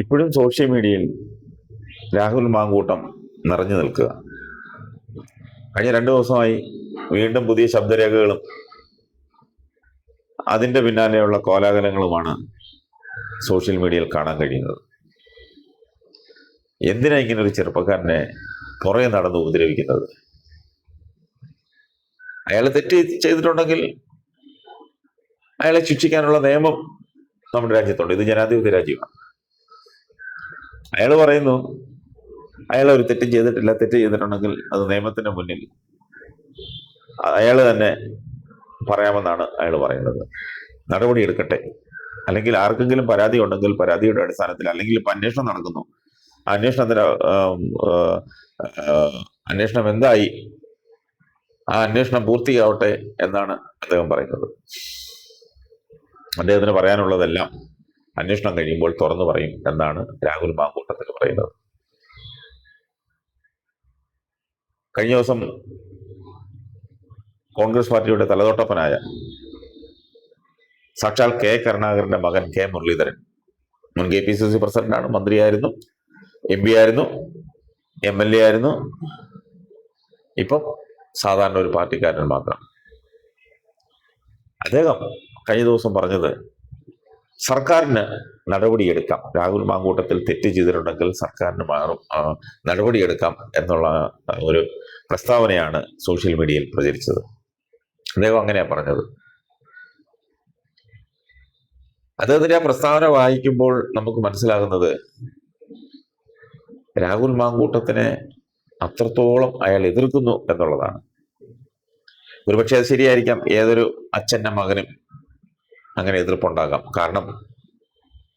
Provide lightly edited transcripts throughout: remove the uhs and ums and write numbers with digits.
ഇപ്പോഴും സോഷ്യൽ മീഡിയയിൽ രാഹുൽ മാങ്കൂട്ടം നിറഞ്ഞു നിൽക്കുക. കഴിഞ്ഞ 2 ദിവസമായി വീണ്ടും പുതിയ ശബ്ദരേഖകളും അതിന്റെ പിന്നാലെയുള്ള കോലാഹലങ്ങളുമാണ് സോഷ്യൽ മീഡിയയിൽ കാണാൻ കഴിയുന്നത്. എന്തിനാ ഇങ്ങനെ ഒരു ചെറുപ്പക്കാരനെ പുറകെ നടന്ന് ഉപദ്രവിക്കുന്നത്? അയാൾ തെറ്റ് ചെയ്തിട്ടുണ്ടെങ്കിൽ അയാളെ ശിക്ഷിക്കാനുള്ള നിയമം നമ്മുടെ രാജ്യത്തുണ്ട്. ഇത് ജനാധിപത്യ രാജ്യമാണ്. അയാൾ പറയുന്നു അയാൾ ഒരു തെറ്റും ചെയ്തിട്ടില്ല. തെറ്റ് ചെയ്തിട്ടുണ്ടെങ്കിൽ അത് നിയമത്തിന്റെ മുന്നിൽ അയാൾ തന്നെ പറയാമെന്നാണ് അയാൾ പറയുന്നത്. നടപടി എടുക്കട്ടെ, അല്ലെങ്കിൽ ആർക്കെങ്കിലും പരാതി ഉണ്ടെങ്കിൽ പരാതിയുടെ അടിസ്ഥാനത്തിൽ, അല്ലെങ്കിൽ ഇപ്പം അന്വേഷണം നടക്കുന്നു, അന്വേഷണം എന്തായി, ആ അന്വേഷണം പൂർത്തിയാവട്ടെ എന്നാണ് അദ്ദേഹം പറയുന്നത്. അദ്ദേഹത്തിന് പറയാനുള്ളതെല്ലാം അന്വേഷണം കഴിയുമ്പോൾ തുറന്നു പറയും എന്നാണ് രാഹുൽ മാങ്കൂട്ടത്തിൽ പറയുന്നത്. കഴിഞ്ഞ ദിവസം കോൺഗ്രസ് പാർട്ടിയുടെ തലതൊട്ടപ്പനായ സാക്ഷാൽ കെ കരുണാകരന്റെ മകൻ കെ മുരളീധരൻ, മുൻ KPCC പ്രസിഡന്റാണ്, മന്ത്രിയായിരുന്നു, MP ആയിരുന്നു, MLA ആയിരുന്നു, ഇപ്പം സാധാരണ ഒരു പാർട്ടിക്കാരൻ മാത്രം. അദ്ദേഹം കഴിഞ്ഞ ദിവസം പറഞ്ഞത് സർക്കാരിന് നടപടിയെടുക്കാം, രാഹുൽ മാങ്കൂട്ടത്തിൽ തെറ്റ് ചെയ്തിട്ടുണ്ടെങ്കിൽ സർക്കാരിന് നടപടിയെടുക്കാം എന്നുള്ള ഒരു പ്രസ്താവനയാണ് സോഷ്യൽ മീഡിയയിൽ പ്രചരിച്ചത്. അദ്ദേഹം അങ്ങനെയാ പറഞ്ഞത്. അദ്ദേഹത്തിന്റെ ആ പ്രസ്താവന വായിക്കുമ്പോൾ നമുക്ക് മനസ്സിലാകുന്നത് രാഹുൽ മാങ്കൂട്ടത്തിനെ അത്രത്തോളം അയാൾ എതിർക്കുന്നു എന്നുള്ളതാണ്. ഒരുപക്ഷെ അത് ശരിയായിരിക്കാം. ഏതൊരു അച്ഛൻ്റെ മകനും അങ്ങനെ എതിർപ്പുണ്ടാകാം. കാരണം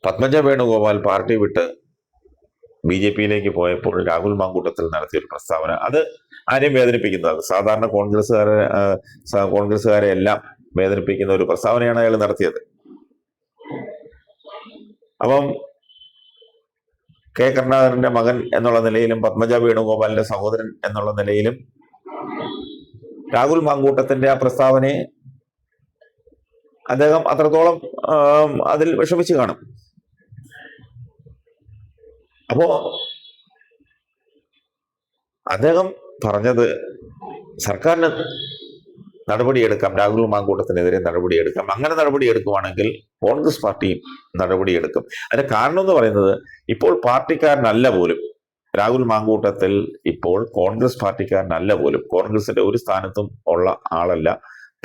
പത്മജ വേണുഗോപാൽ പാർട്ടി വിട്ട് BJPയിലേക്ക് പോയപ്പോൾ രാഹുൽ മാങ്കൂട്ടത്തിൽ നടത്തിയൊരു പ്രസ്താവന അത് ആരെയും വേദനിപ്പിക്കുന്നത്, സാധാരണ കോൺഗ്രസ്സുകാരെ എല്ലാം വേദനിപ്പിക്കുന്ന ഒരു പ്രസ്താവനയാണ് അയാൾ നടത്തിയത്. അപ്പം കെ കരുണാകരന്റെ മകൻ എന്നുള്ള നിലയിലും പത്മജ വേണുഗോപാലിന്റെ സഹോദരൻ എന്നുള്ള നിലയിലും രാഹുൽ മാങ്കൂട്ടത്തിന്റെ ആ പ്രസ്താവനയെ അദ്ദേഹം അത്രത്തോളം അതിൽ വിഷമിച്ച് കാണും. അപ്പോ അദ്ദേഹം പറഞ്ഞത് സർക്കാരിന് നടപടിയെടുക്കാം, രാഹുൽ മാങ്കൂട്ടത്തിനെതിരെ നടപടിയെടുക്കാം. അങ്ങനെ നടപടിയെടുക്കുവാണെങ്കിൽ കോൺഗ്രസ് പാർട്ടിയും നടപടിയെടുക്കും. അതിന്റെ കാരണം എന്ന് പറയുന്നത്, ഇപ്പോൾ പാർട്ടിക്കാരനല്ല പോലും രാഹുൽ മാങ്കൂട്ടത്തിൽ, ഇപ്പോൾ കോൺഗ്രസ് പാർട്ടിക്കാരനല്ല പോലും, കോൺഗ്രസിന്റെ ഒരു സ്ഥാനത്തും ഉള്ള ആളല്ല,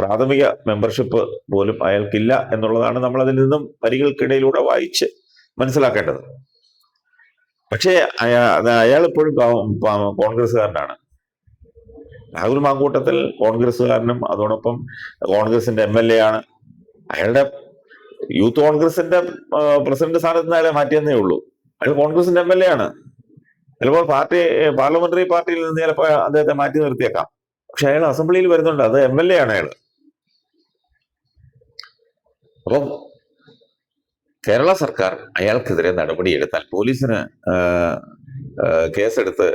പ്രാഥമിക മെമ്പർഷിപ്പ് പോലും അയാൾക്കില്ല എന്നുള്ളതാണ് നമ്മൾ അതിൽ നിന്നും വരികൾക്കിടയിലൂടെ വായിച്ച് മനസ്സിലാക്കേണ്ടത്. പക്ഷേ അയാൾ ഇപ്പോഴും കോൺഗ്രസ്സുകാരനാണ്. രാഹുൽ മാങ്കൂട്ടത്തിൽ കോൺഗ്രസ്സുകാരനും അതോടൊപ്പം കോൺഗ്രസിന്റെ MLA ആണ്. അയാളുടെ യൂത്ത് കോൺഗ്രസിന്റെ പ്രസിഡന്റ് സ്ഥാനത്ത് നിന്ന് അയാളെ മാറ്റിയെന്നേ ഉള്ളൂ. അയാൾ കോൺഗ്രസിന്റെ MLA ആണ്. ചിലപ്പോൾ പാർലമെന്ററി പാർട്ടിയിൽ നിന്ന് ചിലപ്പോൾ അദ്ദേഹത്തെ മാറ്റി നിർത്തിയേക്കാം. പക്ഷെ അയാൾ അസംബ്ലിയിൽ വരുന്നുണ്ട്, അത് MLA ആണ് അയാൾ. അപ്പം കേരള സർക്കാർ അയാൾക്കെതിരെ നടപടിയെടുത്താൽ, പോലീസിന് കേസെടുത്ത്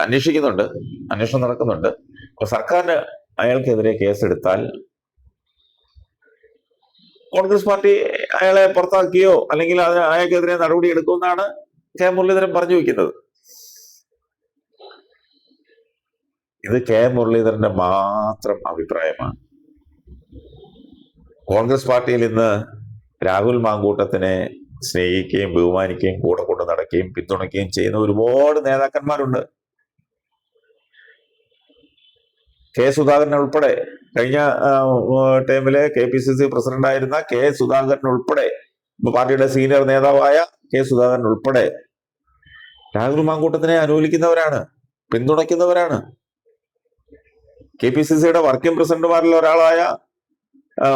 അന്വേഷിക്കുന്നുണ്ട്, അന്വേഷണം നടക്കുന്നുണ്ട്. അപ്പൊ സർക്കാരിന് അയാൾക്കെതിരെ കേസെടുത്താൽ കോൺഗ്രസ് പാർട്ടി അയാളെ പുറത്താക്കിയോ അല്ലെങ്കിൽ അയാൾക്കെതിരെ നടപടി എടുക്കുമെന്നാണ് കെ മുരളീധരൻ പറഞ്ഞു വയ്ക്കുന്നത്. ഇത് കെ മുരളീധരന്റെ മാത്രം അഭിപ്രായമാണ്. കോൺഗ്രസ് പാർട്ടിയിൽ ഇന്ന് രാഹുൽ മാങ്കൂട്ടത്തിനെ സ്നേഹിക്കുകയും ബഹുമാനിക്കുകയും കൂടെ കൊണ്ട് നടക്കുകയും പിന്തുണയ്ക്കുകയും ചെയ്യുന്ന ഒരുപാട് നേതാക്കന്മാരുണ്ട്. കെ സുധാകരൻ ഉൾപ്പെടെ, കഴിഞ്ഞ ടൈമിലെ KPCC പ്രസിഡന്റായിരുന്ന കെ സുധാകരൻ ഉൾപ്പെടെ, പാർട്ടിയുടെ സീനിയർ നേതാവായ കെ സുധാകരൻ ഉൾപ്പെടെ രാഹുൽ മാങ്കൂട്ടത്തിനെ അനുകൂലിക്കുന്നവരാണ്, പിന്തുണയ്ക്കുന്നവരാണ്. KPCCയുടെ വർക്കിംഗ് പ്രസിഡന്റുമാരിൽ ഒരാളായ,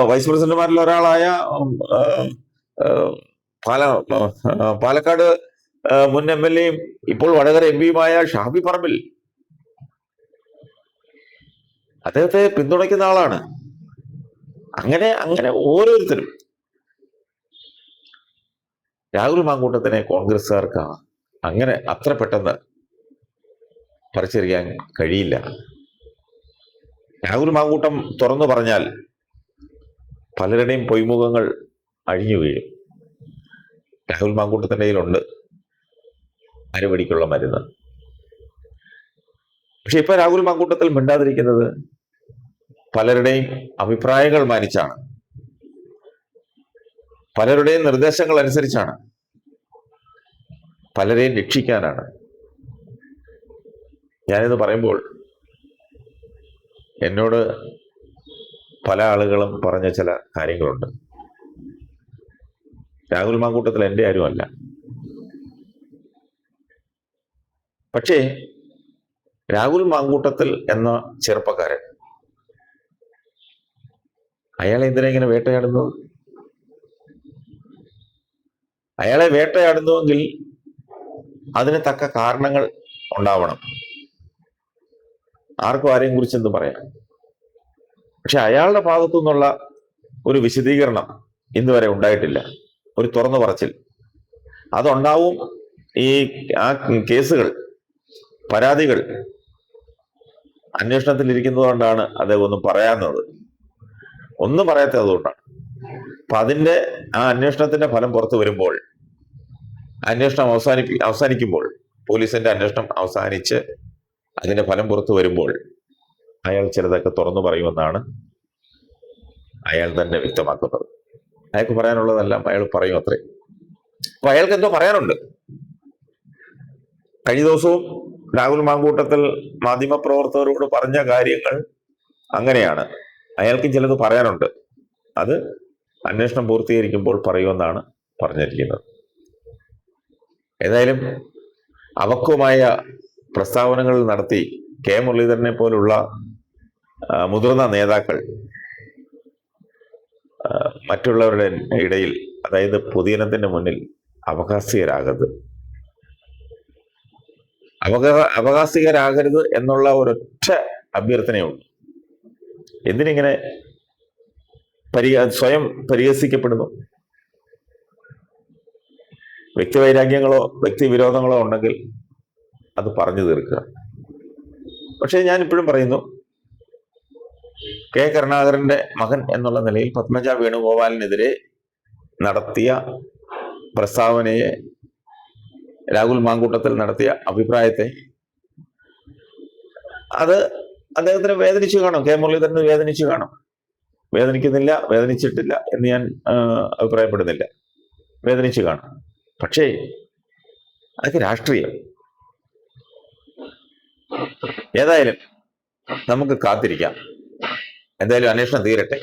വൈസ് പ്രസിഡന്റുമാരിൽ ഒരാളായ പാലക്കാട് മുൻ MLAയും ഇപ്പോൾ വടകര MPയുമായ ഷാഫി പറമ്പിൽ അദ്ദേഹത്തെ പിന്തുണയ്ക്കുന്ന ആളാണ്. അങ്ങനെ ഓരോരുത്തരും രാഹുൽ മാങ്കൂട്ടത്തിനെ കോൺഗ്രസ്സുകാർക്ക് അങ്ങനെ അത്ര പെട്ടെന്ന് പറിച്ചെറിയാൻ കഴിയില്ല. രാഹുൽ മാങ്കൂട്ടം തുറന്നു പറഞ്ഞാൽ പലരുടെയും പൊയ്മുഖങ്ങൾ അഴിഞ്ഞു വീഴും. രാഹുൽ മാങ്കൂട്ടത്തിന്റെ കയ്യിലുണ്ട് അരിവടിക്കുള്ള മരുന്ന്. പക്ഷെ ഇപ്പൊ രാഹുൽ മാങ്കൂട്ടത്തിൽ മിണ്ടാതിരിക്കുന്നത് പലരുടെയും അഭിപ്രായങ്ങൾ മാനിച്ചാണ്, പലരുടെയും നിർദ്ദേശങ്ങൾ അനുസരിച്ചാണ്, പലരെയും രക്ഷിക്കാനാണ്. ഞാനിത് പറയുമ്പോൾ എന്നോട് പല ആളുകളും പറഞ്ഞ ചില കാര്യങ്ങളുണ്ട്. രാഹുൽ മാങ്കൂട്ടത്തിൽ എൻ്റെ ആരുമല്ല. പക്ഷേ രാഹുൽ മാങ്കൂട്ടത്തിൽ എന്ന ചെറുപ്പക്കാരൻ, അയാളെ എന്തിനാ ഇങ്ങനെ വേട്ടയാടുന്നത്? അയാളെ വേട്ടയാടുന്നുവെങ്കിൽ അതിന് തക്ക കാരണങ്ങൾ ഉണ്ടാവണം. ആർക്കും ആരെയും കുറിച്ച് എന്ത് പറയാം. പക്ഷെ അയാളുടെ ഭാഗത്തു നിന്നുള്ള ഒരു വിശദീകരണം ഇന്ന് വരെ ഉണ്ടായിട്ടില്ല, ഒരു തുറന്നു പറച്ചിൽ. അതുണ്ടാവും. ആ കേസുകൾ, പരാതികൾ അന്വേഷണത്തിൽ കൊണ്ടാണ് അദ്ദേഹം ഒന്നും പറയാവുന്നത്, ഒന്നും പറയാത്തത് അതുകൊണ്ടാണ്. അപ്പൊ അതിന്റെ ആ അന്വേഷണത്തിന്റെ ഫലം പുറത്തു വരുമ്പോൾ, അന്വേഷണം അവസാനിക്കുമ്പോൾ, പോലീസിന്റെ അന്വേഷണം അവസാനിച്ച് അതിന്റെ ഫലം പുറത്തു വരുമ്പോൾ അയാൾ ചിലതൊക്കെ തുറന്നു പറയുമെന്നാണ് അയാൾ തന്നെ വ്യക്തമാക്കുന്നത്. അയാൾക്ക് പറയാനുള്ളതെല്ലാം അയാൾ പറയും, അത്രേ. അപ്പൊ അയാൾക്ക് എന്തോ പറയാനുണ്ട്. കഴിഞ്ഞ ദിവസവും രാഹുൽ മാങ്കൂട്ടത്തിൽ മാധ്യമപ്രവർത്തകരോട് പറഞ്ഞ കാര്യങ്ങൾ അങ്ങനെയാണ്. അയാൾക്ക് ചിലത് പറയാനുണ്ട്, അത് അന്വേഷണം പൂർത്തീകരിക്കുമ്പോൾ പറയുമെന്നാണ് പറഞ്ഞിരിക്കുന്നത്. ഏതായാലും അവക്കുമായ പ്രസ്താവനകൾ നടത്തി കെ മുരളീധരനെ പോലുള്ള മുതിർന്ന നേതാക്കൾ മറ്റുള്ളവരുടെ ഇടയിൽ, അതായത് പൊതുജനത്തിന്റെ മുന്നിൽ അപഹാസ്യരാകരുത്, അപഹാസ്യരാകരുത് എന്നുള്ള ഒരൊറ്റ അഭ്യർത്ഥനയുണ്ട്. എന്തിനിങ്ങനെ സ്വയം പരിഹസിക്കപ്പെടുന്നു? വ്യക്തിവൈരാഗ്യങ്ങളോ വ്യക്തിവിരോധങ്ങളോ ഉണ്ടെങ്കിൽ അത് പറഞ്ഞു തീർക്കുക. പക്ഷെ ഞാൻ ഇപ്പോഴും പറയുന്നു, കെ കരുണാകരന്റെ മകൻ എന്നുള്ള നിലയിൽ പത്മജ വേണുഗോപാലിനെതിരെ നടത്തിയ പ്രസ്താവനയെ, രാഹുൽ മാങ്കൂട്ടത്തിൽ നടത്തിയ അഭിപ്രായത്തെ, അത് അദ്ദേഹത്തിന് വേദനിച്ചു കാണും, കെ മുരളീധരന് വേദനിച്ചു കാണും. വേദനിക്കുന്നില്ല, വേദനിച്ചിട്ടില്ല എന്ന് ഞാൻ അഭിപ്രായപ്പെടുന്നില്ല, വേദനിച്ചു കാണും. പക്ഷേ അതൊക്കെ രാഷ്ട്രീയം. ഏതായാലും നമുക്ക് കാത്തിരിക്കാം. എന്തായാലും അന്വേഷണം തീരട്ടെ.